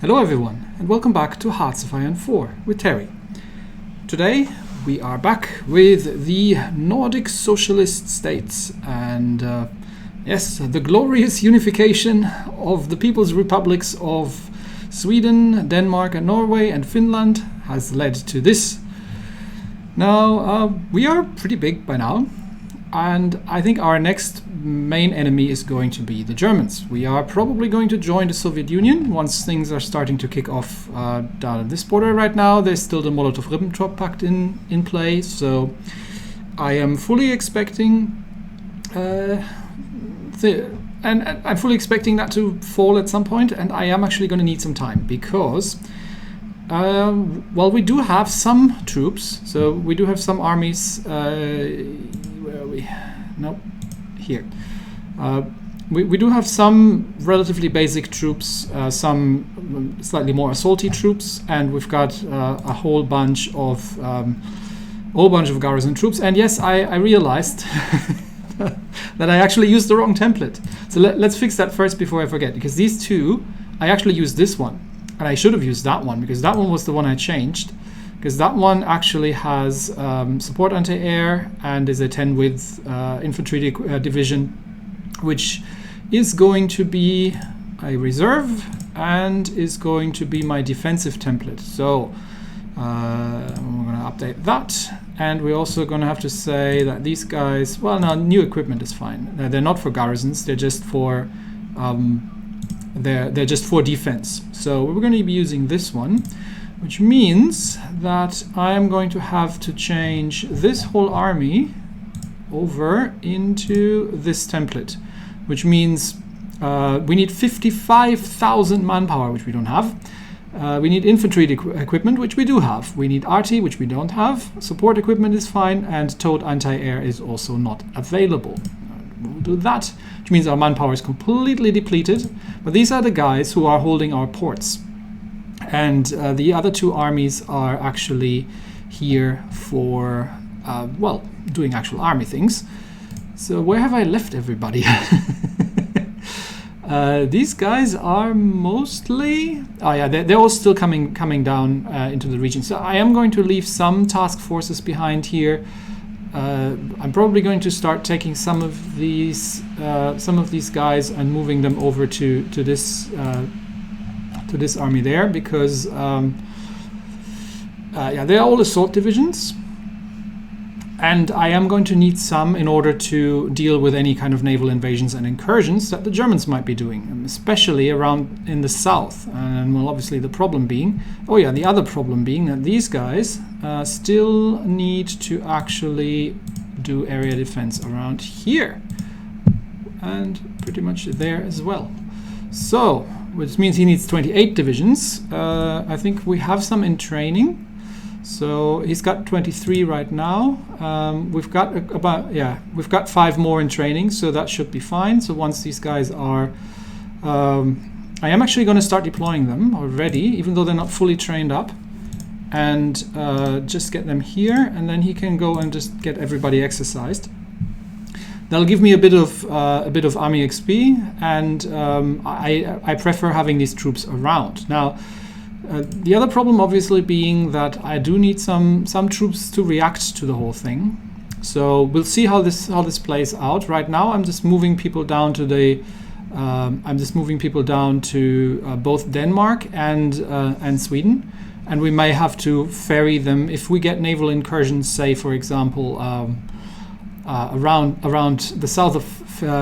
Hello everyone, and welcome back to Hearts of Iron 4 with Terry. Today we are back with the Nordic Socialist States and yes, the glorious unification of the People's Republics of Sweden, Denmark and Norway and Finland has led to this. Now, we are pretty big by now, and I think our next main enemy is going to be the Germans. We are probably going to join the Soviet Union once things are starting to kick off down at this border right now. There's still the Molotov-Ribbentrop pact in play, so I am fully expecting and I'm fully expecting that to fall at some point, and I am actually going to need some time because well, we do have some troops, so we do have some armies. Where are we? Nope. Here. We do have some relatively basic troops, some slightly more assaulty troops, and we've got a whole bunch of garrison troops. And yes, I realized that I actually used the wrong template. So let's fix that first before I forget, because these two, I actually used this one, and I should have used that one because that one was the one I changed. Because that one actually has support anti-air and is a 10 width infantry division, which is going to be a reserve and is going to be my defensive template. So we're going to update that, and we're also going to have to say that these guys, well, now new equipment is fine. They're not for garrisons; they're just for they're just for defense. So we're going to be using this one, which means that I am going to have to change this whole army over into this template, which means we need 55,000 manpower, which we don't have. We need infantry equipment, which we do have. We need RT, which we don't have. Support equipment is fine, and towed anti-air is also not available. We'll do that, which means our manpower is completely depleted. But these are the guys who are holding our ports. And the other two armies are actually here for, well, doing actual army things. So where have I left everybody? These guys are mostly... Oh yeah, they're all still coming down into the region. So I am going to leave some task forces behind here. I'm probably going to start taking some of these guys and moving them over to this army there, because yeah, they're all assault divisions, and I am going to need some in order to deal with any kind of naval invasions and incursions that the Germans might be doing, especially around in the south. And well, obviously the problem being, the other problem being that these guys still need to actually do area defense around here and pretty much there as well. So which means he needs 28 divisions. I think we have some in training. So he's got 23 right now. We've got we've got 5 more in training, so that should be fine. So once these guys are, I am actually going to start deploying them already, even though they're not fully trained up, and just get them here, and then he can go and just get everybody exercised. That'll give me a bit of army XP, and I prefer having these troops around. Now, the other problem obviously being that I do need some troops to react to the whole thing. So we'll see how this plays out. Right now, I'm just moving people down to both Denmark and Sweden, and we may have to ferry them if we get naval incursions. Say, for example. Around the south of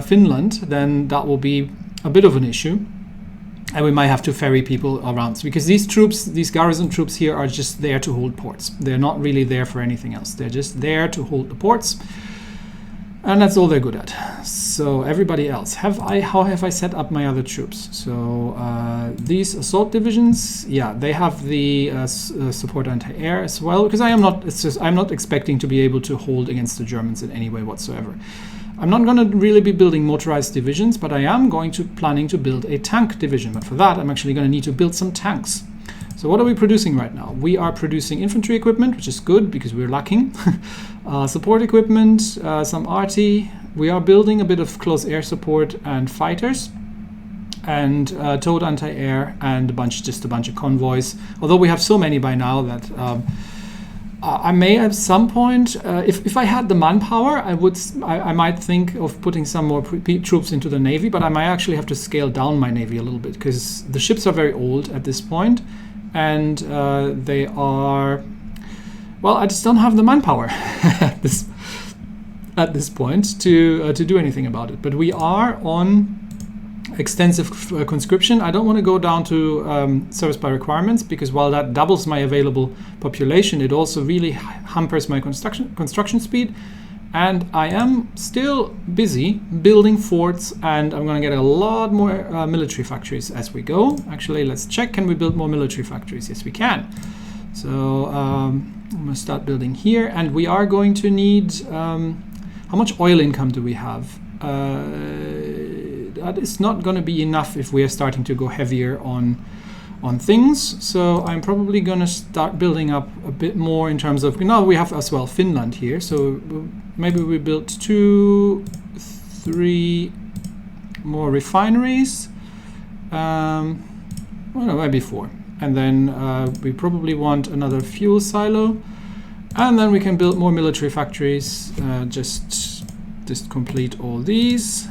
Finland, then that will be a bit of an issue, and we might have to ferry people around, because these garrison troops here are just there to hold ports. They're not really there for anything else. They're just there to hold the ports, and that's all they're good at. So everybody else, how have I set up my other troops? So these assault divisions, yeah, they have the support anti-air as well, because I'm not expecting to be able to hold against the Germans in any way whatsoever. I'm not going to really be building motorized divisions, but I am planning to build a tank division. But for that, I'm actually going to need to build some tanks. So what are we producing right now? We are producing infantry equipment, which is good because we're lacking. Support equipment, some RT. We are building a bit of close air support and fighters. and towed anti-air, and just a bunch of convoys. Although we have so many by now that I may at some point, if I had the manpower, I might think of putting some more troops into the navy, but I might actually have to scale down my navy a little bit because the ships are very old at this point, and they are, well, I just don't have the manpower at this point to do anything about it. But we are on extensive conscription. I don't want to go down to service by requirements, because while that doubles my available population, it also really hampers my construction speed. And I am still busy building forts, and I'm going to get a lot more military factories as we go. Actually, let's check. Can we build more military factories? Yes, we can. So I'm going to start building here, and we are going to need, how much oil income do we have? That is not going to be enough if we are starting to go heavier on things. So I'm probably going to start building up a bit more in terms of, now we have as well Finland here. So maybe we built 2, 3 more refineries. Well, no, maybe 4. And then we probably want another fuel silo. And then we can build more military factories. Just complete all these.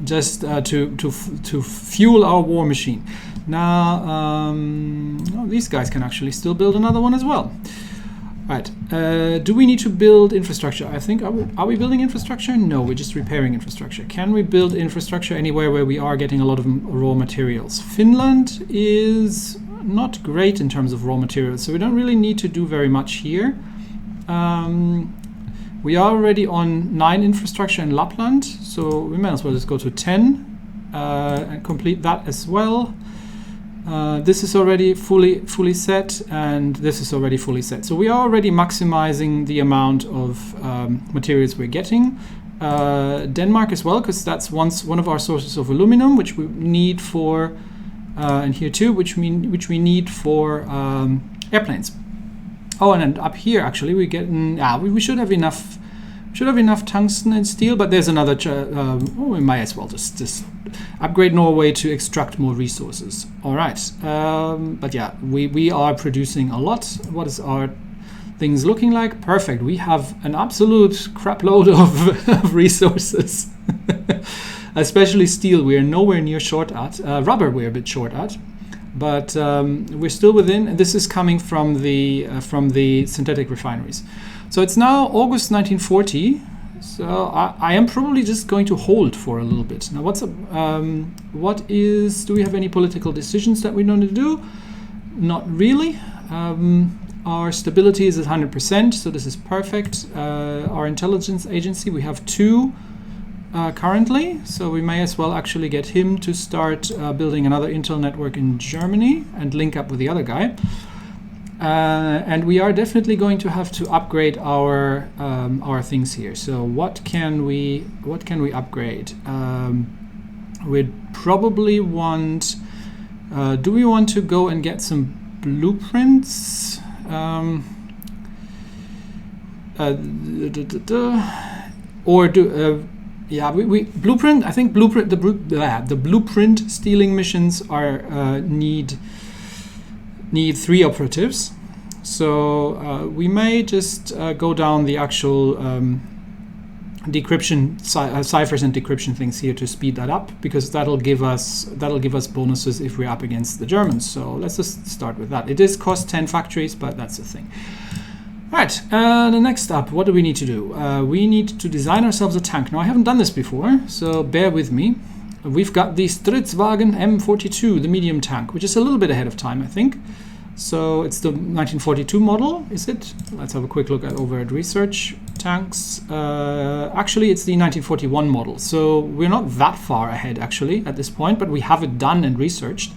Just to fuel our war machine. Now, these guys can actually still build another one as well. Right. Do we need to build infrastructure? I think, are we building infrastructure? No, we're just repairing infrastructure. Can we build infrastructure anywhere where we are getting a lot of raw materials? Finland is not great in terms of raw materials, so we don't really need to do very much here. We are already on 9 infrastructure in Lapland, so we might as well just go to 10 and complete that as well. This is already fully set, and this is already fully set. So we are already maximizing the amount of materials we're getting. Denmark as well, because that's one of our sources of aluminum, which we need for, and here too, which we need for airplanes. Oh, and then up here actually we get we should have enough. Should have enough tungsten and steel, but there's another. We might as well just upgrade Norway to extract more resources. All right, but yeah, we are producing a lot. What is our things looking like? Perfect. We have an absolute crap load of resources, especially steel. We are nowhere near short at. Rubber we're a bit short at. But we're still within. This is coming from the synthetic refineries. So it's now August 1940. So I am probably just going to hold for a little bit. Now, do we have any political decisions that we want to do? Not really. Our stability is at 100%, so this is perfect. Our intelligence agency, we have 2. Currently, so we may as well actually get him to start building another Intel network in Germany and link up with the other guy. And we are definitely going to have to upgrade our things here. So what can we upgrade? We'd probably want. Do we want to go and get some blueprints? Or do? Yeah, we blueprint. I think the blueprint stealing missions are need 3 operatives. So we may just go down the actual decryption ciphers and decryption things here to speed that up, because that'll give us bonuses if we're up against the Germans. So let's just start with that. It is cost 10 factories, but that's the thing. Right, the next up, what do we need to do? We need to design ourselves a tank. Now, I haven't done this before, so bear with me. We've got the Stridswagen M42, the medium tank, which is a little bit ahead of time, I think. So it's the 1942 model, is it? Let's have a quick look over at research tanks. Actually, it's the 1941 model, so we're not that far ahead, actually, at this point, but we have it done and researched.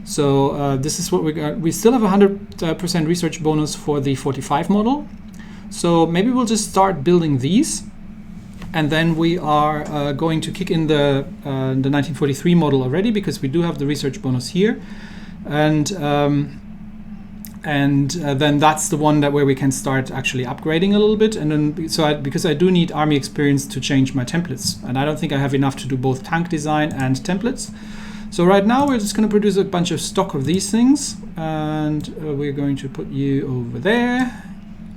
So this is what we got. We still have a 100% research bonus for the 45 model. So maybe we'll just start building these, and then we are going to kick in the 1943 model already, because we do have the research bonus here, and then that's the one where we can start actually upgrading a little bit. And then because I do need army experience to change my templates, and I don't think I have enough to do both tank design and templates. So right now we're just going to produce a bunch of stock of these things, and we're going to put you over there,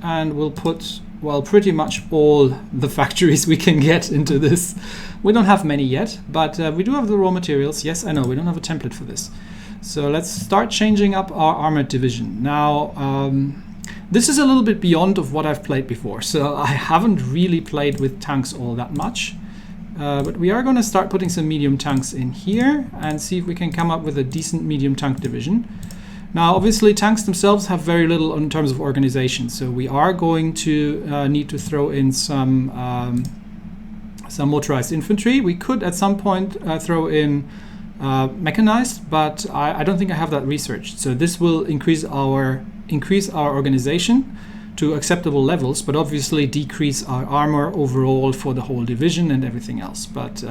and we'll put, well, pretty much all the factories we can get into this. We don't have many yet, but we do have the raw materials. Yes, I know, we don't have a template for this. So let's start changing up our armored division. Now, this is a little bit beyond of what I've played before, so I haven't really played with tanks all that much. But we are going to start putting some medium tanks in here and see if we can come up with a decent medium tank division. Now, obviously, tanks themselves have very little in terms of organization, so we are going to need to throw in some motorized infantry. We could, at some point, throw in mechanized, but I don't think I have that researched. So this will increase our organization to acceptable levels, but obviously decrease our armor overall for the whole division and everything else. But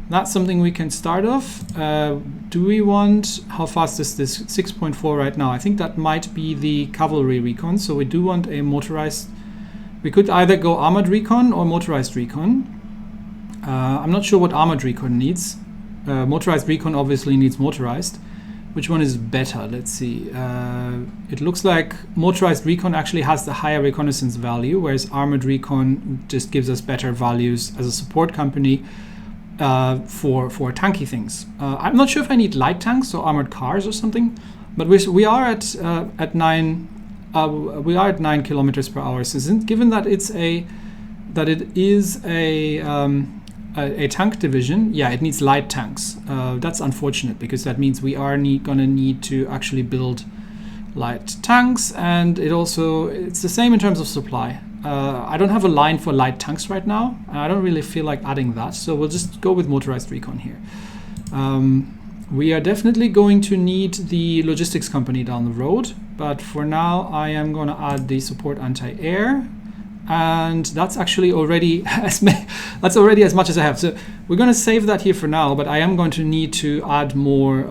that's something we can start off. Do we want, how fast is this? 6.4 right now. I think that might be the cavalry recon, so we do want a motorized. We could either go armored recon or motorized recon. I'm not sure what armored recon needs. Motorized recon obviously needs motorized. Which one is better? Let's see. It looks like motorized recon actually has the higher reconnaissance value, whereas armored recon just gives us better values as a support company for tanky things. I'm not sure if I need light tanks or armored cars or something, but we are at 9 kilometers per hour. So given that it is a tank division, yeah, it needs light tanks. That's unfortunate because that means we are gonna need to actually build light tanks, and it's the same in terms of supply. I don't have a line for light tanks right now, and I don't really feel like adding that, so we'll just go with motorized recon here. We are definitely going to need the logistics company down the road, but for now I am going to add the support anti-air. And that's actually already as much as I have. So we're going to save that here for now, but I am going to need to add more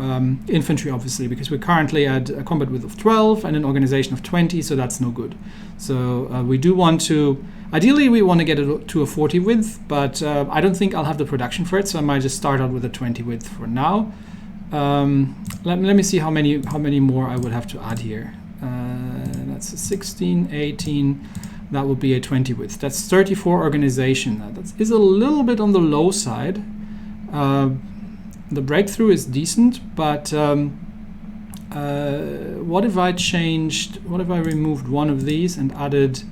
infantry, obviously, because we're currently at a combat width of 12 and an organization of 20, so that's no good. So we do want to, ideally we want to get it to a 40 width, but I don't think I'll have the production for it, so I might just start out with a 20 width for now. Let me see how many more I would have to add here. That's a 16, 18. That would be a 20 width. That's 34 organization. That is a little bit on the low side. The breakthrough is decent, but what if I removed one of these and added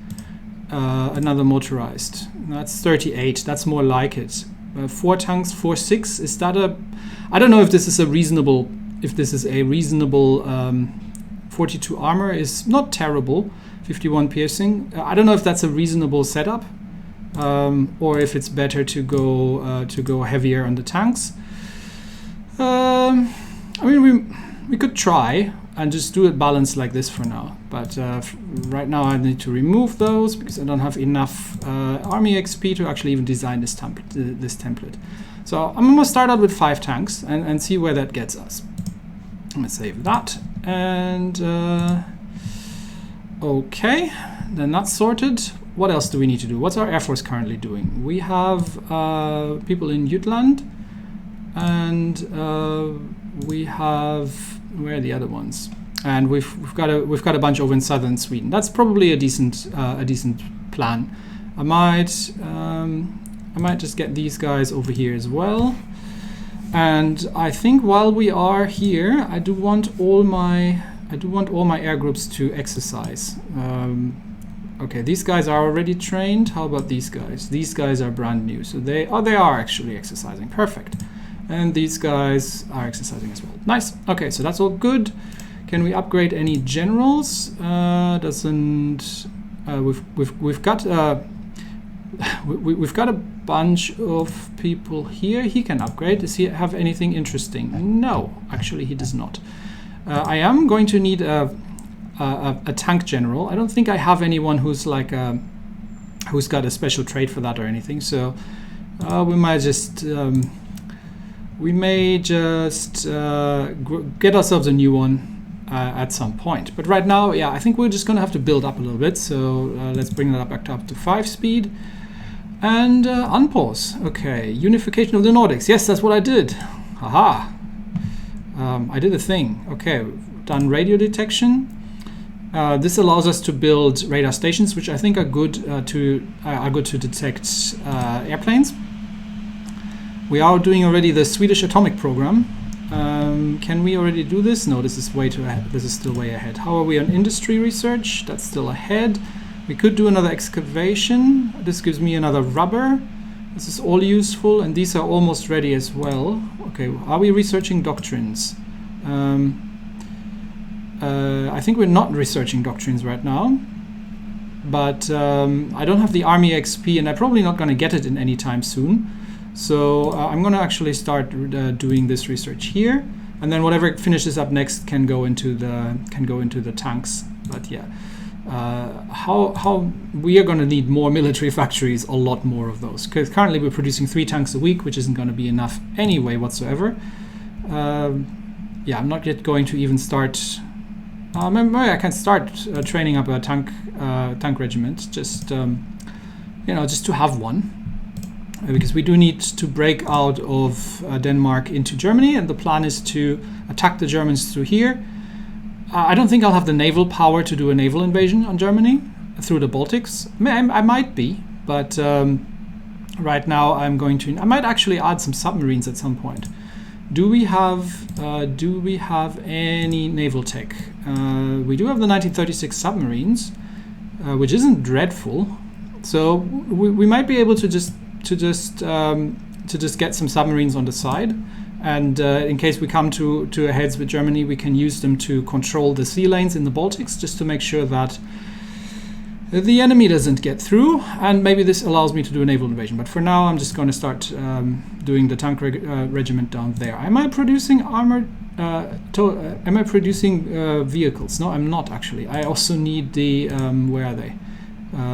another motorized? That's 38. That's more like it. 4 tanks, 4.6. Is that I don't know if this is a reasonable. 42 armor is not terrible. 51 piercing. I don't know if that's a reasonable setup, or if it's better to go heavier on the tanks. I mean, we could try and just do it balanced like this for now. But right now I need to remove those because I don't have enough army XP to actually even design this template. So I'm going to start out with 5 tanks and see where that gets us. I'm going to save that and. Okay, then that's sorted. What else do we need to do? What's our Air Force currently doing? We have people in Jutland, and we have, where are the other ones? And we've got a bunch over in southern Sweden. That's probably a decent plan. I might just get these guys over here as well. And I think while we are here, I do want all my air groups to exercise. Okay, these guys are already trained. How about these guys? These guys are brand new, so they are actually exercising. Perfect. And these guys are exercising as well. Nice. Okay, so that's all good. Can we upgrade any generals? We've got a bunch of people here. He can upgrade. Does he have anything interesting? No, actually he does not. I am going to need a tank general. I don't think I have anyone who's like who's got a special trait for that or anything. So we may just get ourselves a new one at some point. But right now, yeah, I think we're just going to have to build up a little bit. So let's bring that back up to 5 speed and unpause. Okay, unification of the Nordics. Yes, that's what I did. Haha. I did a thing. Okay, we've done radio detection. This allows us to build radar stations, which I think are good to detect airplanes. We are doing already the Swedish atomic program. Can we already do this? No, this is way too ahead. This is still way ahead. How are we on industry research? That's still ahead. We could do another excavation. This gives me another rubber. This is all useful, and these are almost ready as well. Okay, are we researching doctrines? I think we're not researching doctrines right now, but I don't have the Army XP, and I'm probably not going to get it in any time soon. So I'm going to actually start doing this research here, and then whatever finishes up next can go into the tanks. But yeah, how we are going to need more military factories, a lot more of those, because currently we're producing 3 tanks a week, which isn't going to be enough anyway whatsoever. Yeah, I'm not yet going to even start. Maybe I can start training up a tank regiment, just just to have one, because we do need to break out of Denmark into Germany, and the plan is to attack the Germans through here. I don't think I'll have the naval power to do a naval invasion on Germany through the Baltics. I might be, but right now I might actually add some submarines at some point. Do we have any naval tech? We do have the 1936 submarines, which isn't dreadful. So we might be able to just get some submarines on the side, and in case we come to a heads with Germany, we can use them to control the sea lanes in the Baltics, just to make sure that the enemy doesn't get through, and maybe this allows me to do a naval invasion. But for now, I'm just going to start doing the tank regiment down there. Am I producing armored? Am I producing vehicles? No, I'm not actually. I also need the where are they?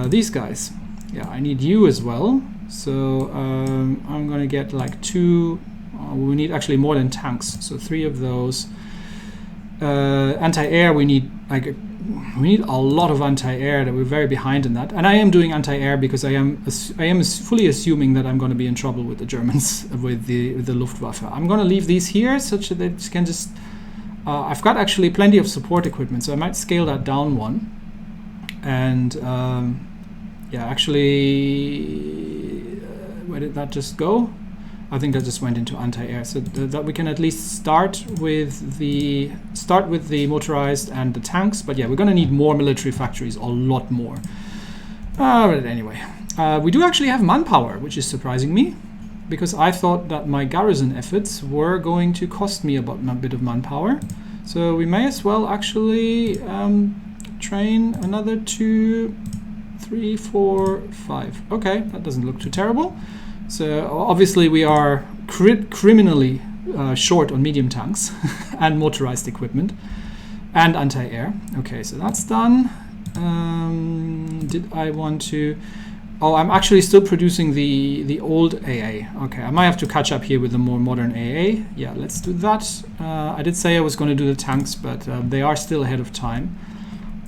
These guys. Yeah, I need you as well. So I'm going to get like 2. We need actually more than tanks. So 3 of those. Anti-air. We need a lot of anti-air. That we're very behind in that, and I am doing anti-air because I am fully assuming that I'm going to be in trouble with the Germans with the Luftwaffe. I'm going to leave these here such that they can just. I've got actually plenty of support equipment, so I might scale that down one. And yeah, actually, where did that just go? I think that just went into anti-air, so that we can at least start with the motorized and the tanks. But yeah, we're going to need more military factories, a lot more. But anyway, we do actually have manpower, which is surprising me, because I thought that my garrison efforts were going to cost me a bit of manpower. So we may as well actually train another 2, 3, 4, 5. Okay, that doesn't look too terrible. So obviously we are criminally short on medium tanks and motorized equipment and anti-air. Okay, so that's done. Did I want to? Oh, I'm actually still producing the old AA. Okay, I might have to catch up here with the more modern AA. Yeah, let's do that. I did say I was going to do the tanks, but they are still ahead of time.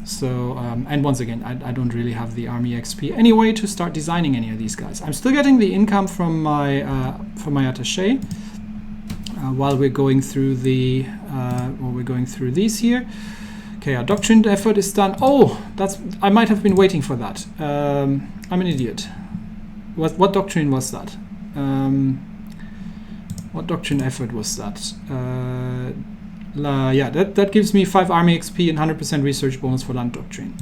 So, and once again, I don't really have the Army XP anyway to start designing any of these guys. I'm still getting the income from my attaché while we're going through these here. Okay, our doctrine effort is done. Oh, I might have been waiting for that. I'm an idiot. What doctrine was that? What doctrine effort was that? Yeah, that gives me 5 Army XP and 100% research bonus for land doctrine.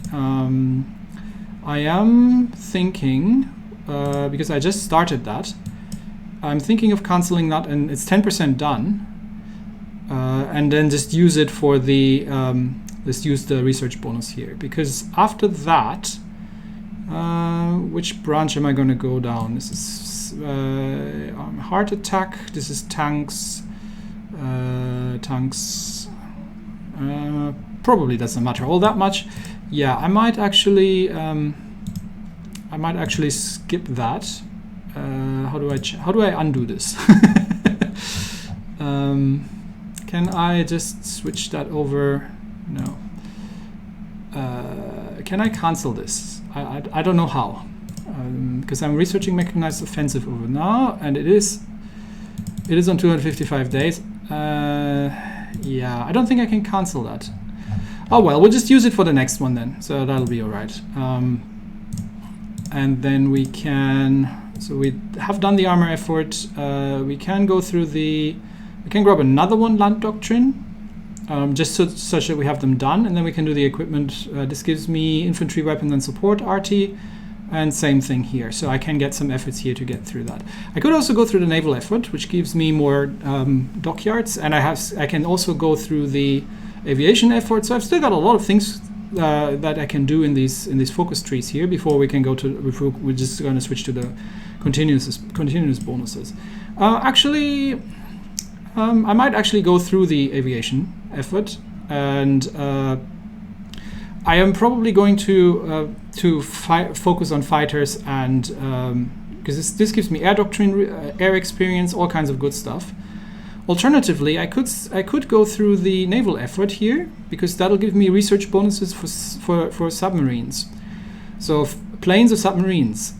I am thinking, because I just started that, I'm thinking of cancelling that, and it's 10% done, and then just use it for the let's use the research bonus here, because after that, which branch am I going to go down? This is heart attack. This is tanks. Probably doesn't matter all that much. Yeah, I might actually skip that. How do I undo this? Can I just switch that over? No. Can I cancel this? I don't know how, because I'm researching mechanized offensive over now, and it is on 255 days. Yeah, I don't think I can cancel that. Oh well, we'll just use it for the next one then, so that'll be all right. And then we can, so we have done the armor effort. We can go through we can grab another one, land doctrine, just such that we have them done, and then we can do the equipment. This gives me infantry, weapon, and support RT, and same thing here. So I can get some efforts here to get through that. I could also go through the naval effort, which gives me more dockyards, and I can also go through the aviation effort. So I've still got a lot of things that I can do in these focus trees here before we can go to. We're just going to switch to the continuous bonuses. Actually, I might actually go through the aviation effort, and I am probably going to focus on fighters, and because this gives me air doctrine, air experience, all kinds of good stuff. Alternatively, I could go through the naval effort here, because that'll give me research bonuses for submarines. So planes or submarines,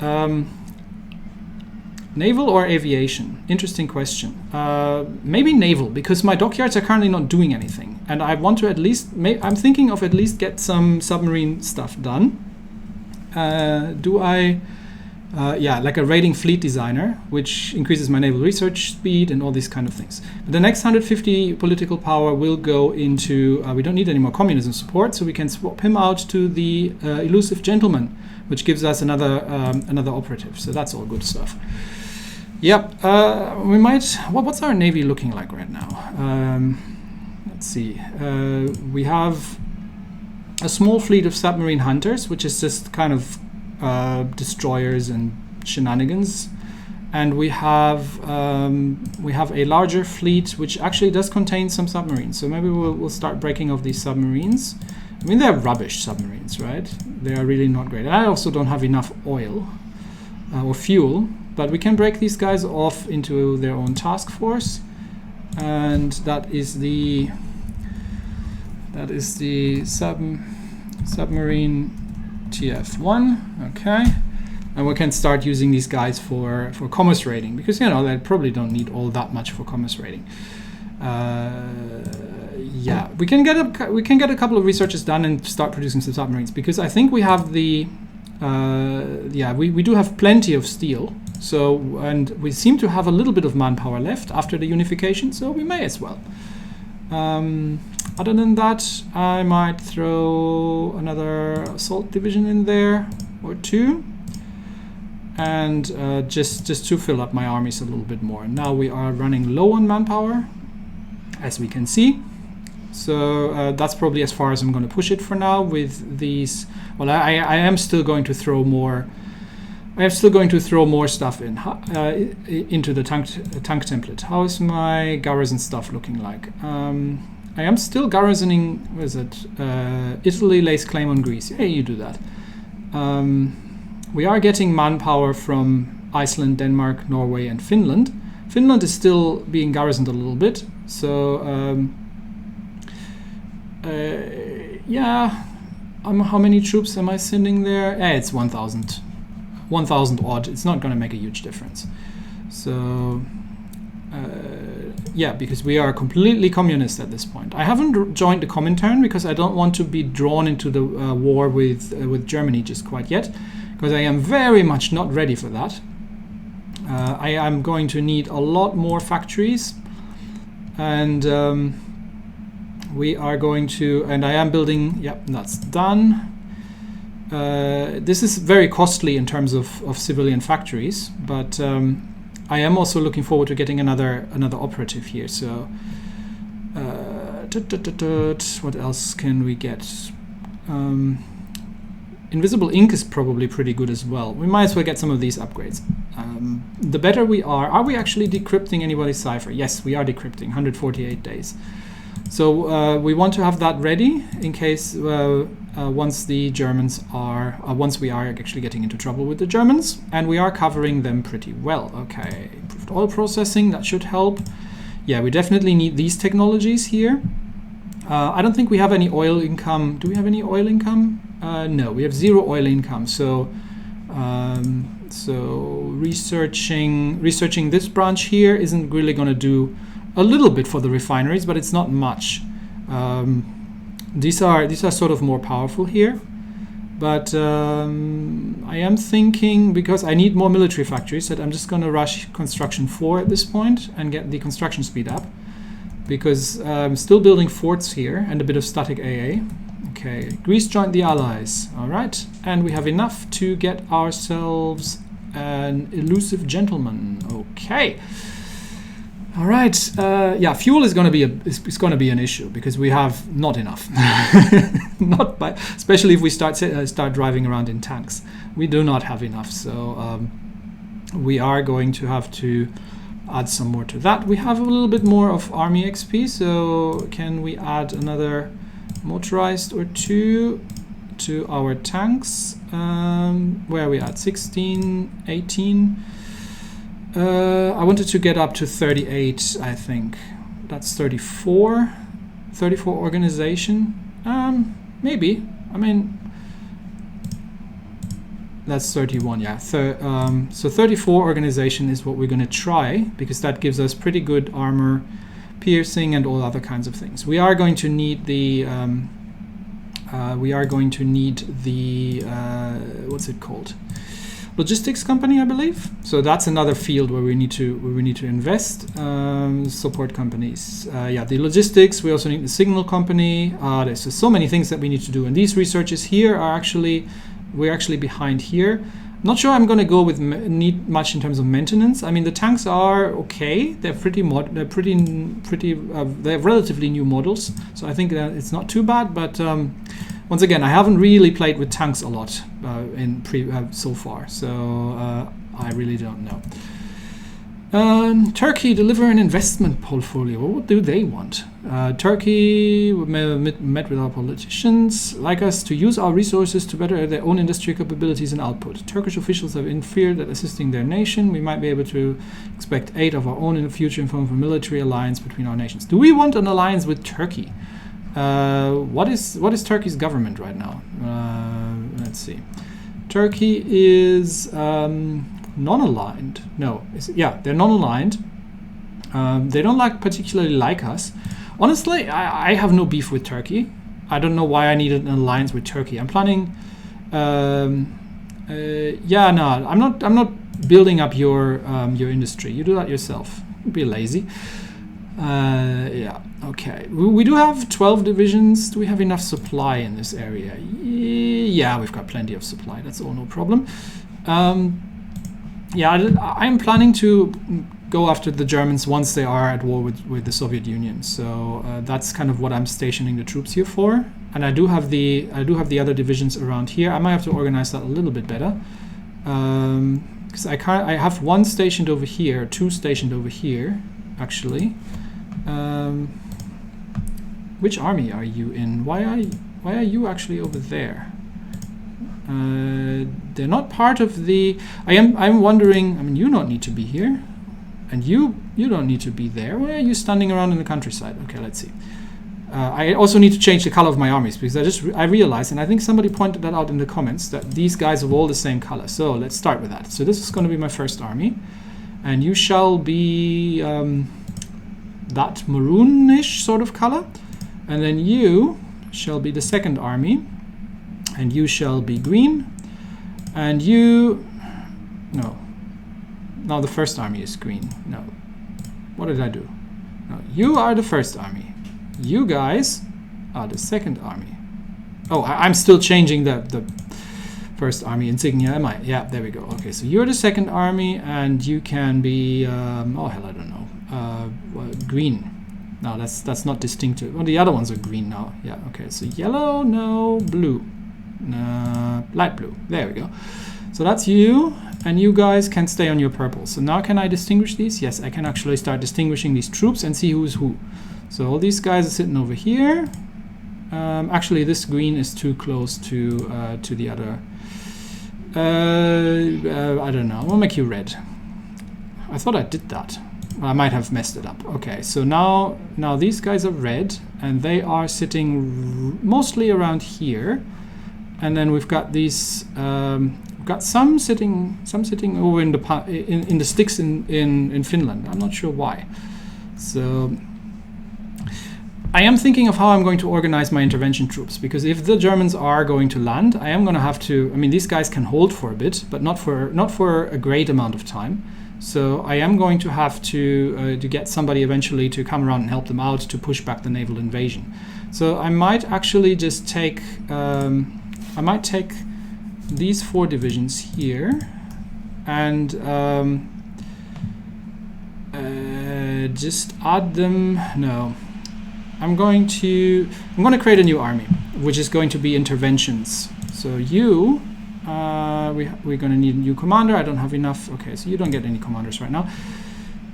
naval or aviation? Interesting question. Maybe naval, because my dockyards are currently not doing anything, and I want to at least. I'm thinking of at least get some submarine stuff done. Do I? Yeah, like a raiding fleet designer, which increases my naval research speed and all these kind of things. But the next 150 political power will go into, we don't need any more communism support, so we can swap him out to the elusive gentleman, which gives us another operative. So that's all good stuff. Yep, we might, what's our navy looking like right now? Let's see, we have a small fleet of submarine hunters, which is just kind of destroyers and shenanigans, and we have a larger fleet which actually does contain some submarines. So maybe we'll start breaking off these submarines. I mean, they're rubbish submarines, right? They are really not great. And I also don't have enough oil or fuel, but we can break these guys off into their own task force, and that is the submarine TF1, okay, and we can start using these guys for commerce raiding, because they probably don't need all that much for commerce raiding. Yeah, we can get a couple of researches done and start producing some submarines, because I think we have the we do have plenty of steel. So, and we seem to have a little bit of manpower left after the unification, so we may as well. Other than that, I might throw another assault division in there or two, and just to fill up my armies a little bit more. Now we are running low on manpower, as we can see. So that's probably as far as I'm going to push it for now with these. Well, I am still going to throw more. I am still going to throw more stuff in into the tank template. How is my garrison stuff looking like? I am still garrisoning, what is it? Italy lays claim on Greece. Yeah, you do that. We are getting manpower from Iceland, Denmark, Norway, and Finland. Finland is still being garrisoned a little bit. So, yeah. How many troops am I sending there? It's 1,000. 1,000 odd. It's not going to make a huge difference. So, yeah, because we are completely communist at this point. I haven't joined the Comintern because I don't want to be drawn into the war with Germany just quite yet, because I am very much not ready for that. I am going to need a lot more factories, and we are going to, and I am building, yep, that's done. This is very costly in terms of civilian factories, but I am also looking forward to getting another operative here. So what else can we get? Invisible ink is probably pretty good as well. We might as well get some of these upgrades. The better we are we actually decrypting anybody's cipher? Yes, we are decrypting, 148 days. So we want to have that ready in case once the Germans are, once we are actually getting into trouble with the Germans, and we are covering them pretty well. Okay, improved oil processing, that should help. Yeah, we definitely need these technologies here. I don't think we have any oil income. Do we have any oil income? No, we have 0 oil income. So researching this branch here isn't really going to do a little bit for the refineries, but it's not much. These are sort of more powerful here. But I am thinking, because I need more military factories, that I'm just going to rush construction 4 at this point and get the construction speed up. Because I'm still building forts here and a bit of static AA. Okay, Greece joined the Allies. All right, and we have enough to get ourselves an elusive gentleman. Okay. All right. Yeah, fuel is going to be an issue because we have not enough. Especially if we start driving around in tanks, we do not have enough. So we are going to have to add some more to that. We have a little bit more of army XP. So can we add another motorized or 2 to our tanks? Where are we at? 16, 18. I wanted to get up to 38, I think. That's 34. 34 organization. Maybe. I mean, that's 31, yeah. So 34 organization is what we're going to try, because that gives us pretty good armor, piercing, and all other kinds of things. We are going to need the what's it called? Logistics company, I believe. So that's another field where we need to invest. Support companies. Yeah, the logistics. We also need the signal company. There's just so many things that we need to do, and these researches here are we're actually behind here. Not sure I'm going to go with need much in terms of maintenance. I mean, the tanks are okay. They're they're relatively new models, so I think that it's not too bad. But once again, I haven't really played with tanks a lot so far, so I really don't know. Turkey deliver an investment portfolio. What do they want? Turkey met with our politicians, like us, to use our resources to better their own industry capabilities and output. Turkish officials have inferred that assisting their nation, we might be able to expect aid of our own in the future in form of a military alliance between our nations. Do we want an alliance with Turkey? What is Turkey's government right now? Let's see. Turkey is non-aligned. No, they're non-aligned. They don't particularly like us. Honestly, I have no beef with Turkey. I don't know why I needed an alliance with Turkey. I'm planning. I'm not building up your industry. You do that yourself. Be lazy. Yeah. Okay. We do have 12 divisions. Do we have enough supply in this area? Yeah, we've got plenty of supply. That's all, no problem. Yeah, I'm planning to go after the Germans once they are at war with the Soviet Union. So that's kind of what I'm stationing the troops here for. And I do have the other divisions around here. I might have to organize that a little bit better, because I have one stationed over here, 2 stationed over here, actually. Which army are you in? Why are you actually over there? They're not part of the. I'm wondering. I mean, you don't need to be here, and you don't need to be there. Why are you standing around in the countryside? Okay, let's see. I also need to change the color of my armies, because I realized, and I think somebody pointed that out in the comments, that these guys are all the same color. So let's start with that. So this is going to be my first army, and you shall be that maroonish sort of color, and then you shall be the second army. And you shall be green, and you, no, now the first army is green. No, what did I do? No, you are the first army. You guys are the second army. Oh, I'm still changing the first army insignia, am I? Yeah, there we go. Okay, so you're the second army, and you can be, oh hell, I don't know, green. No, that's not distinctive. Well, the other ones are green now. Yeah, okay, so yellow, no, blue. Light blue. There we go. So that's you, and you guys can stay on your purple. So now can I distinguish these? Yes, I can actually start distinguishing these troops and see who's who. So all these guys are sitting over here. Actually, this green is too close to the other. I don't know. I'll make you red. I thought I did that. I might have messed it up. Okay, so now these guys are red, and they are sitting mostly around here. And then we've got these. We've got some sitting over in the sticks in Finland. I'm not sure why. So I am thinking of how I'm going to organize my intervention troops, because if the Germans are going to land, I am going to have to, I mean, these guys can hold for a bit, but not for a great amount of time. So I am going to have to get somebody eventually to come around and help them out to push back the naval invasion. So I might actually just take, I might take these 4 divisions here and just add them. No, I'm going to create a new army, which is going to be interventions. So you, we're going to need a new commander. I don't have enough. Okay, so you don't get any commanders right now.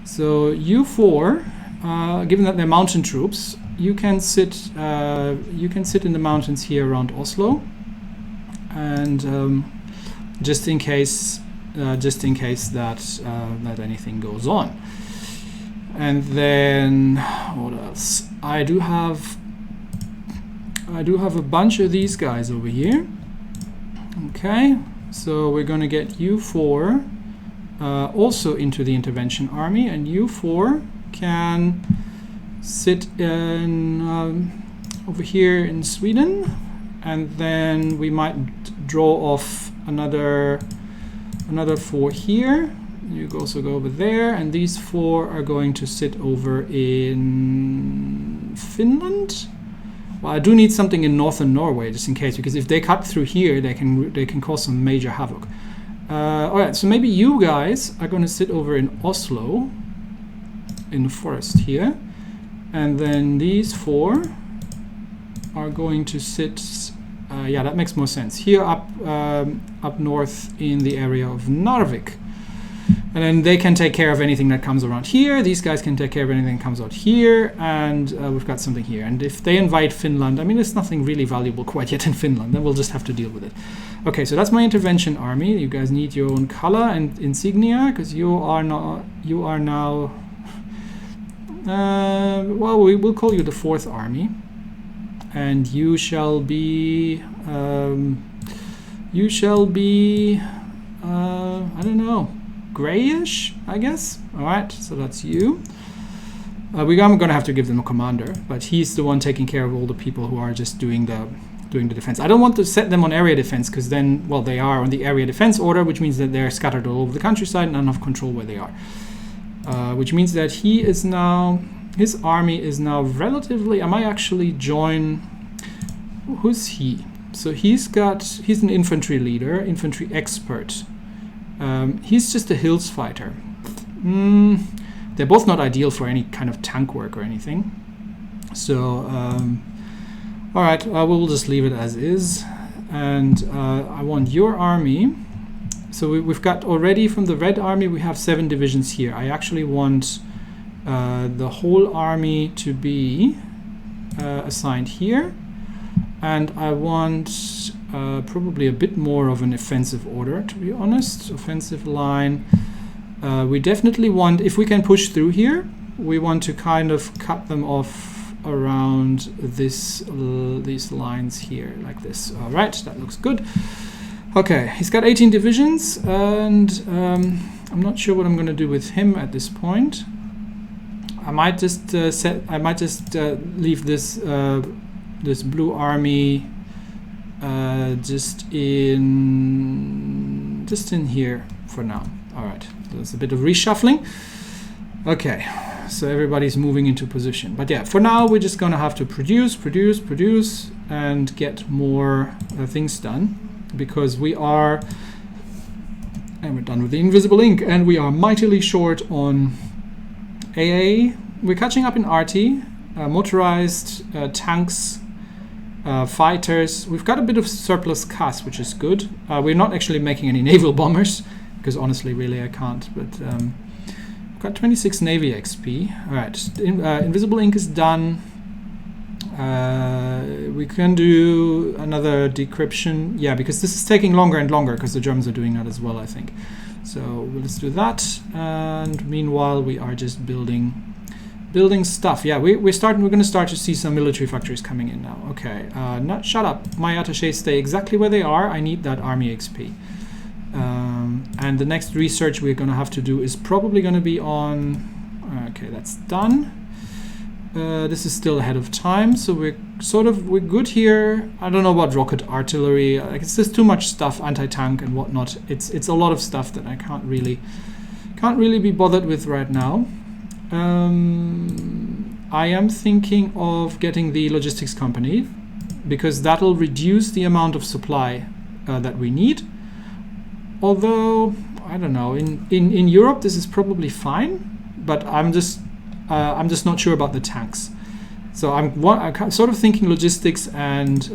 So you 4, given that they're mountain troops, you can sit in the mountains here around Oslo, and just in case that anything goes on. And then what else? I do have a bunch of these guys over here. Okay, so we're going to get you 4 also into the intervention army, and you 4 can sit in over here in Sweden, and then we might draw off another 4 here. You also go over there, and these 4 are going to sit over in Finland. Well, I do need something in northern Norway just in case, because if they cut through here, they can cause some major havoc. All right, so maybe you guys are going to sit over in Oslo, in the forest here, and then these 4 are going to sit. Yeah, that makes more sense. Here up north in the area of Narvik. And then they can take care of anything that comes around here. These guys can take care of anything that comes out here. And we've got something here. And if they invite Finland, I mean, there's nothing really valuable quite yet in Finland. Then we'll just have to deal with it. Okay, so that's my intervention army. You guys need your own color and insignia, because you are now... well, we will call you the 4th army. And you shall be... I don't know, grayish, I guess. All right, so that's you. I'm going to have to give them a commander, but he's the one taking care of all the people who are just doing the defense. I don't want to set them on area defense, because then, well, they are on the area defense order, which means that they're scattered all over the countryside and I don't have control where they are. Which means that his army is now relatively... I might actually join... Who's he? So he's an infantry leader, infantry expert. He's just a hills fighter. They're both not ideal for any kind of tank work or anything. So, all right, we'll just leave it as is. And I want your army. So we've got already from the red army, we have 7 divisions here. I actually want the whole army to be assigned here. And I want probably a bit more of an offensive order, to be honest. Offensive line. We definitely want, if we can push through here, we want to kind of cut them off around these lines here, like this. All right, that looks good. Okay, he's got 18 divisions, and I'm not sure what I'm going to do with him at this point. I might just leave this this blue army just in here for now. All right, there's a bit of reshuffling. Okay, so everybody's moving into position. But yeah, for now we're just gonna have to produce, and get more things done, because we are, and we're done with the invisible ink, and we are mightily short on AA. We're catching up in RT, motorized tanks, fighters. We've got a bit of surplus CAS, which is good. We're not actually making any naval bombers, because honestly, really, I can't. But we've got 26 Navy XP. All right, invisible ink is done. We can do another decryption. Yeah, because this is taking longer and longer, because the Germans are doing that as well, I think. So let's do that. And meanwhile, we are just building stuff. Yeah, we're going to start to see some military factories coming in now. Okay, shut up. My attachés stay exactly where they are. I need that army XP. And the next research we're going to have to do is probably going to be on Okay, that's done. This is still ahead of time, so we're good here. I don't know about rocket artillery. It's just too much stuff, anti-tank and whatnot. It's a lot of stuff that I can't really be bothered with right now. I am thinking of getting the logistics company, because that'll reduce the amount of supply that we need. Although I don't know, in Europe this is probably fine, but I'm just not sure about the tanks. So I'm sort of thinking logistics, and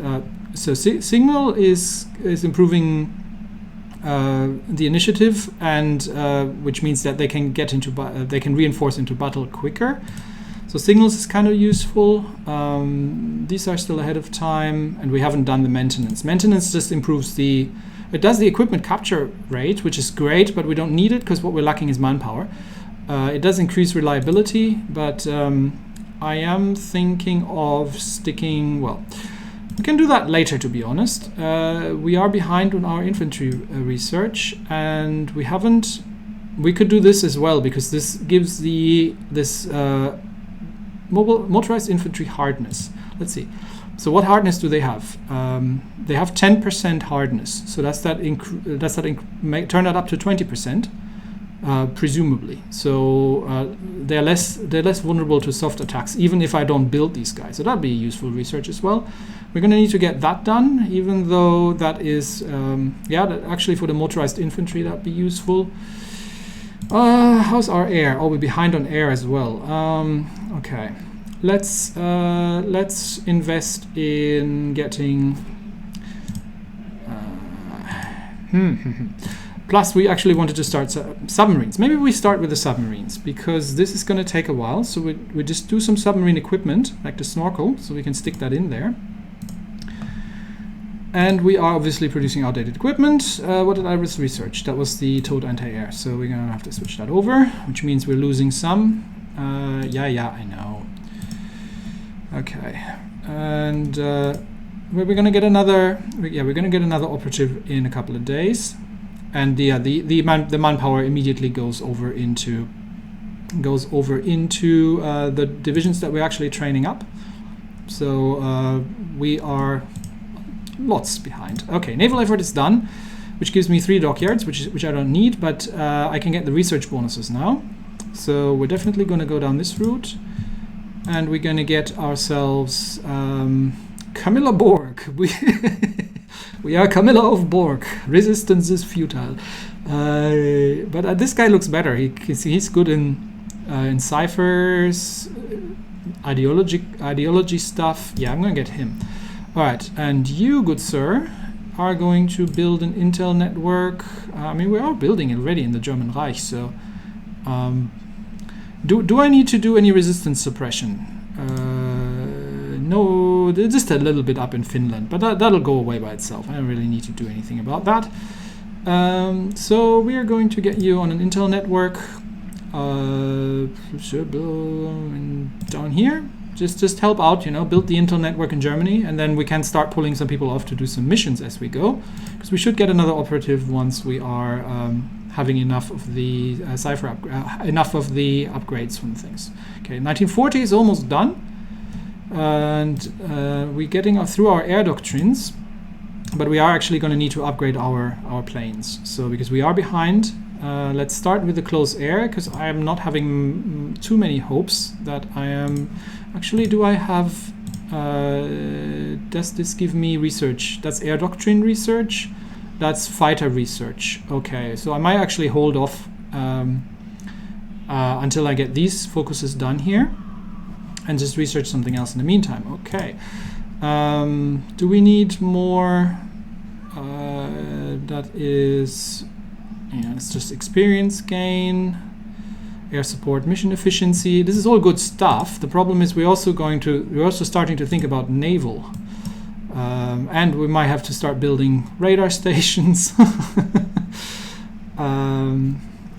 so Signal is improving the initiative, and which means that they can they can reinforce into battle quicker. So signals is kind of useful. These are still ahead of time, and we haven't done the maintenance. Maintenance just improves it does the equipment capture rate, which is great, but we don't need it because what we're lacking is manpower. It does increase reliability, but I am thinking of sticking, well, we can do that later, to be honest. We are behind on our infantry research, and we could do this as well, because this gives this motorized infantry hardness. Let's see. So what hardness do they have? They have 10% hardness. So turn that up to 20%. Presumably, so they're less vulnerable to soft attacks, even if I don't build these guys. So that'd be useful research as well. We're going to need to get that done, even though that is that actually for the motorized infantry that'd be useful. How's our air? Oh, we're behind on air as well. Okay, let's invest in getting. Plus, we actually wanted to start submarines. Maybe we start with the submarines, because this is going to take a while. So we just do some submarine equipment, like the snorkel, so we can stick that in there. And we are obviously producing outdated equipment. What did I research? That was the towed anti-air. So we're going to have to switch that over, which means we're losing some. Yeah, I know. Okay. And we're going to get another. Yeah, we're going to get another operative in a couple of days. And the manpower immediately goes over into the divisions that we're actually training up. So we are lots behind. Okay, naval effort is done, which gives me 3 dockyards, which I don't need, but I can get the research bonuses now. So we're definitely going to go down this route, and we're going to get ourselves Camilla Borg. We are Camilla of Borg. Resistance is futile. But this guy looks better. He's good in ciphers, ideology stuff. Yeah, I'm going to get him. All right, and you, good sir, are going to build an intel network. I mean, we are building it already in the German Reich. So, do I need to do any resistance suppression? No, just a little bit up in Finland, but that'll go away by itself. I don't really need to do anything about that. So we are going to get you on an intel network down here. Just help out, build the intel network in Germany, and then we can start pulling some people off to do some missions as we go, because we should get another operative once we are having enough of the enough of the upgrades from things. Okay, 1940 is almost done. And we're getting through our air doctrines, but we are actually going to need to upgrade our planes. So because we are behind, let's start with the close air, because I am not having too many hopes that I am. Actually, do I have? Does this give me research? That's air doctrine research. That's fighter research. Okay, so I might actually hold off until I get these focuses done here, and just research something else in the meantime. Okay. Do we need more? That is, it's just experience gain, air support, mission efficiency. This is all good stuff. The problem is we're also starting to think about naval, and we might have to start building radar stations.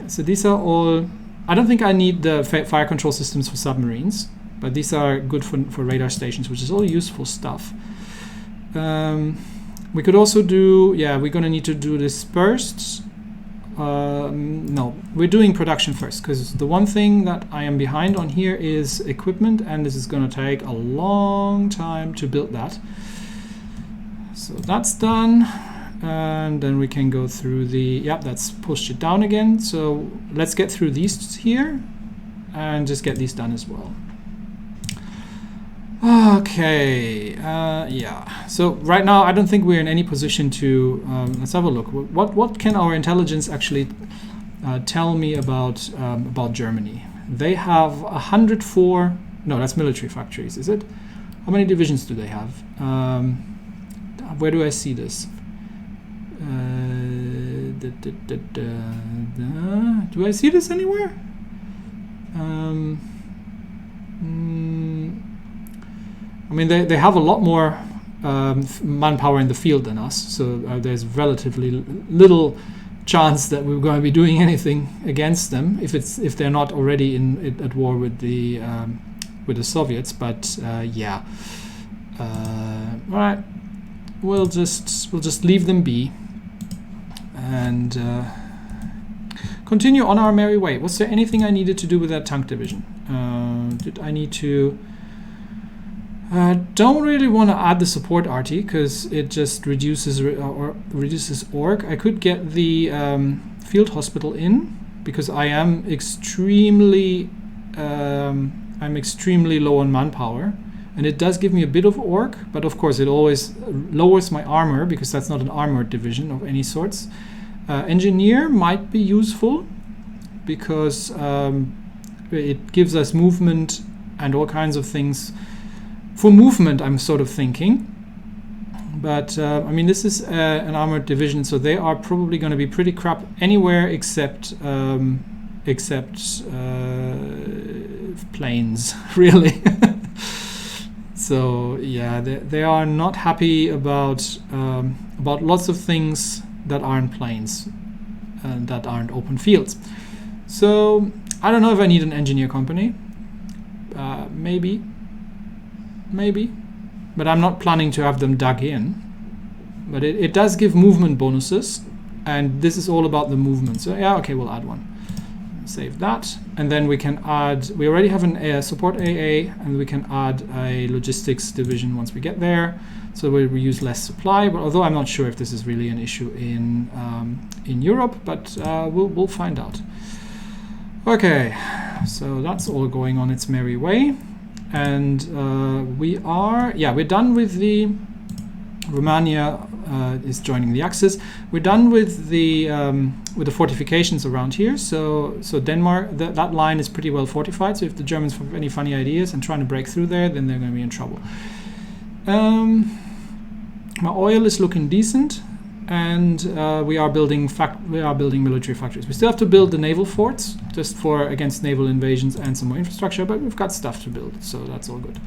So these are all. I don't think I need the fire control systems for submarines, but these are good for radar stations, which is all useful stuff. We could also do, we're going to need to do dispersed no, we're doing production first, because the one thing that I am behind on here is equipment, and this is going to take a long time to build that. So that's done, and then we can go through the, yeah, that's pushed it down again. So let's get through these here and just get these done as well. Okay, yeah. So right now I don't think we're in any position to, let's have a look. What can our intelligence actually tell me about Germany? They have 104, no, that's military factories, is it? How many divisions do they have? Where do I see this? Do I see this anywhere? I mean, they have a lot more manpower in the field than us, so there's relatively little chance that we're going to be doing anything against them if they're not already at war with the Soviets. But yeah, all right, we'll just leave them be and continue on our merry way. Was there anything I needed to do with that tank division? Did I need to? Don't really want to add the support RT because it just reduces org. I could get the field hospital in because I am extremely low on manpower, and it does give me a bit of org, but of course it always lowers my armor because that's not an armored division of any sorts. Engineer might be useful because it gives us movement and all kinds of things. For movement, I'm sort of thinking, but I mean, this is an armored division, so they are probably going to be pretty crap anywhere except planes, really. So yeah, they are not happy about lots of things that aren't planes and that aren't open fields. So I don't know if I need an engineer company. Maybe, but I'm not planning to have them dug in. But it does give movement bonuses, and this is all about the movement. So yeah, okay, we'll add one. Save that, and then we can add. We already have an support AA, and we can add a logistics division once we get there. So we use less supply. But although I'm not sure if this is really an issue in Europe, but we'll find out. Okay, so that's all going on its merry way. And we're done with the Romania is joining the Axis. We're done with the fortifications around here. So Denmark, that line is pretty well fortified. So if the Germans have any funny ideas and trying to break through there, then they're going to be in trouble. My oil is looking decent, and we are building military factories. We still have to build the naval forts just against naval invasions and some more infrastructure, but we've got stuff to build, so that's all good.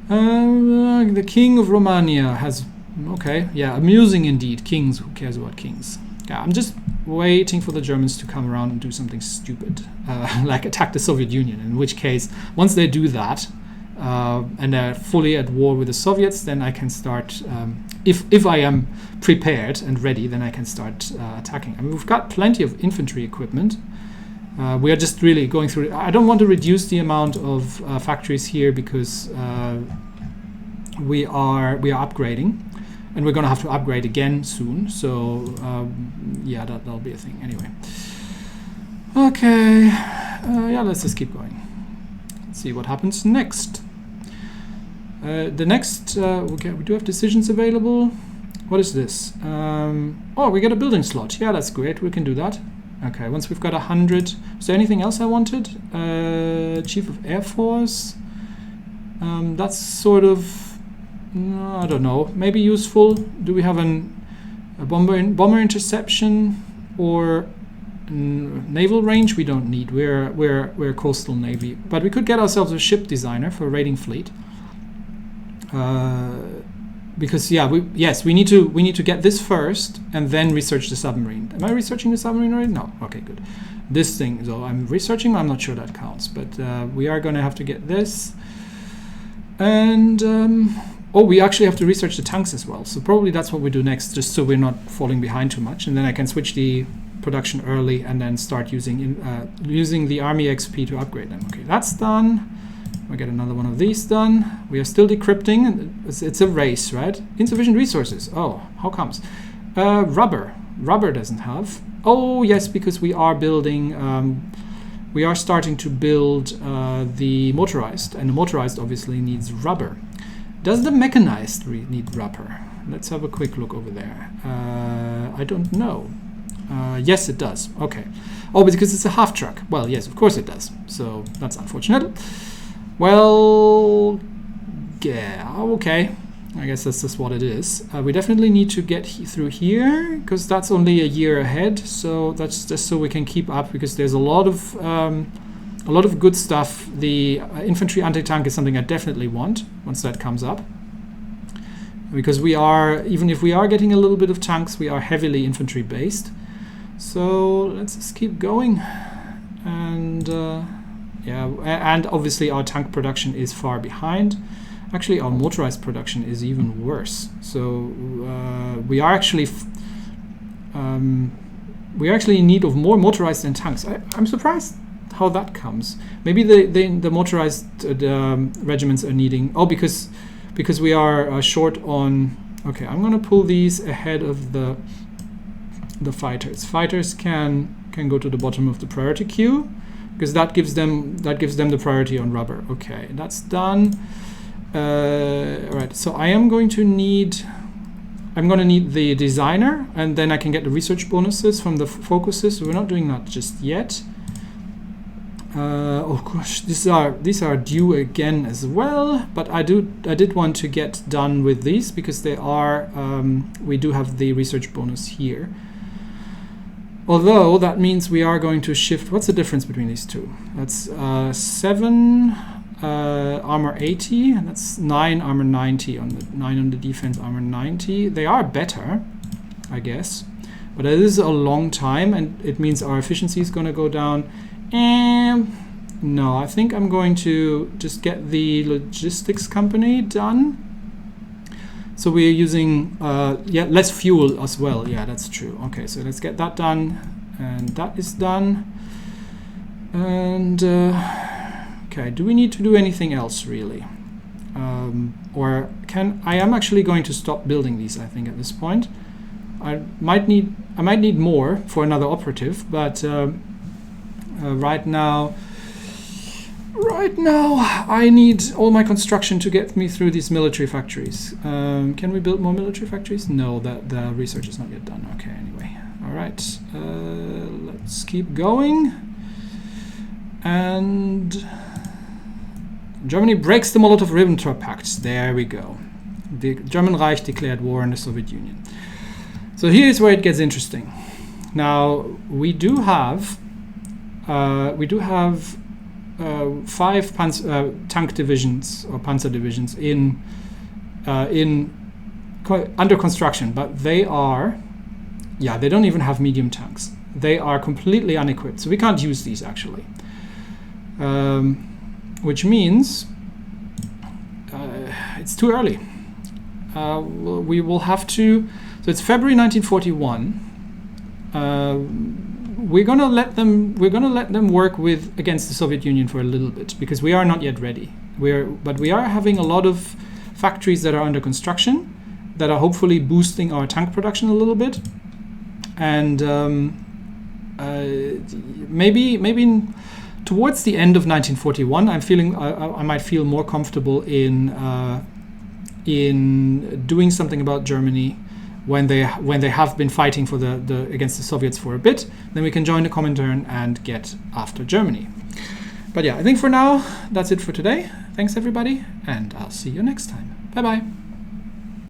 The King of Romania has, okay, yeah, amusing indeed. Kings, who cares about kings? Yeah, I'm just waiting for the Germans to come around and do something stupid, like attack the Soviet Union, in which case, once they do that, and they're fully at war with the Soviets, then I can start, if I am prepared and ready, then I can start attacking. I mean, we've got plenty of infantry equipment. We are just really going through. I don't want to reduce the amount of factories here because we are upgrading, and we're going to have to upgrade again soon. So yeah, that'll be a thing anyway. Okay, yeah, let's just keep going. Let's see what happens next. The next, okay, we do have decisions available. What is this? Oh, we get a building slot. Yeah, that's great. We can do that. Okay, once we've got 100. Is there anything else I wanted? Chief of Air Force. That's sort of, I don't know, maybe useful. Do we have a bomber interception or naval range? We don't need. We're coastal navy, but we could get ourselves a ship designer for a raiding fleet. Because yeah, we need to get this first and then research the submarine. Am I researching the submarine already? No. Okay, good. This thing, so I'm researching. I'm not sure that counts, but we are going to have to get this. And we actually have to research the tanks as well. So probably that's what we do next, just so we're not falling behind too much. And then I can switch the production early and then start using the army XP to upgrade them. Okay, that's done. We get another one of these done. We are still decrypting, and it's a race, right? Insufficient resources. Oh, how comes? Rubber. Rubber doesn't have. Oh yes, because we are building. We are starting to build the motorized, and the motorized obviously needs rubber. Does the mechanized need rubber? Let's have a quick look over there. I don't know. Yes, it does. Okay. Oh, because it's a half truck. Well, yes, of course it does. So that's unfortunate. Well, yeah, okay. I guess that's just what it is. We definitely need to get through here because that's only a year ahead. So that's just so we can keep up, because there's a lot of good stuff. The infantry anti-tank is something I definitely want once that comes up, because we are, even if we are getting a little bit of tanks, we are heavily infantry based. So let's just keep going. And yeah, and obviously our tank production is far behind. Actually, our motorized production is even worse. So we are actually in need of more motorized than tanks. I'm surprised how that comes. Maybe the motorized regiments are needing. Oh, because we are short on. Okay, I'm gonna pull these ahead of the fighters. Fighters can go to the bottom of the priority queue, because that gives them the priority on rubber. Okay, that's done. All right, so I'm going to need the designer, and then I can get the research bonuses from the focuses. We're not doing that just yet. Oh gosh, these are due again as well, but I did want to get done with these because they are we do have the research bonus here. Although that means we are going to shift. What's the difference between these two? That's 7 armor 80, and that's 9 armor 90 on the 9 on the defense, armor 90. They are better, I guess, but it is a long time, and it means our efficiency is going to go down. And no, I think I'm going to just get the logistics company done. So we're using less fuel as well. Yeah, that's true. Okay, so let's get that done, and that is done. And okay, do we need to do anything else really? Or I am actually going to stop building these, I think, at this point. I might need more for another operative, but right now I need all my construction to get me through these military factories. Can we build more military factories? No, the research is not yet done. Okay, anyway. All right, let's keep going. And Germany breaks the Molotov-Ribbentrop pact. There we go. The German Reich declared war on the Soviet Union. So here's where it gets interesting. Now we do have 5 tank divisions or panzer divisions under construction, but they don't even have medium tanks. They are completely unequipped, so we can't use these actually. Which means it's too early. We will have to. So it's February 1941. We're gonna let them work against the Soviet Union for a little bit, because we are not yet ready. But we are having a lot of factories that are under construction that are hopefully boosting our tank production a little bit, and maybe towards the end of 1941, I'm feeling I might feel more comfortable in doing something about Germany. When they have been fighting for against the Soviets for a bit, then we can join the Comintern and get after Germany. But yeah, I think for now that's it for today. Thanks everybody, and I'll see you next time. Bye bye.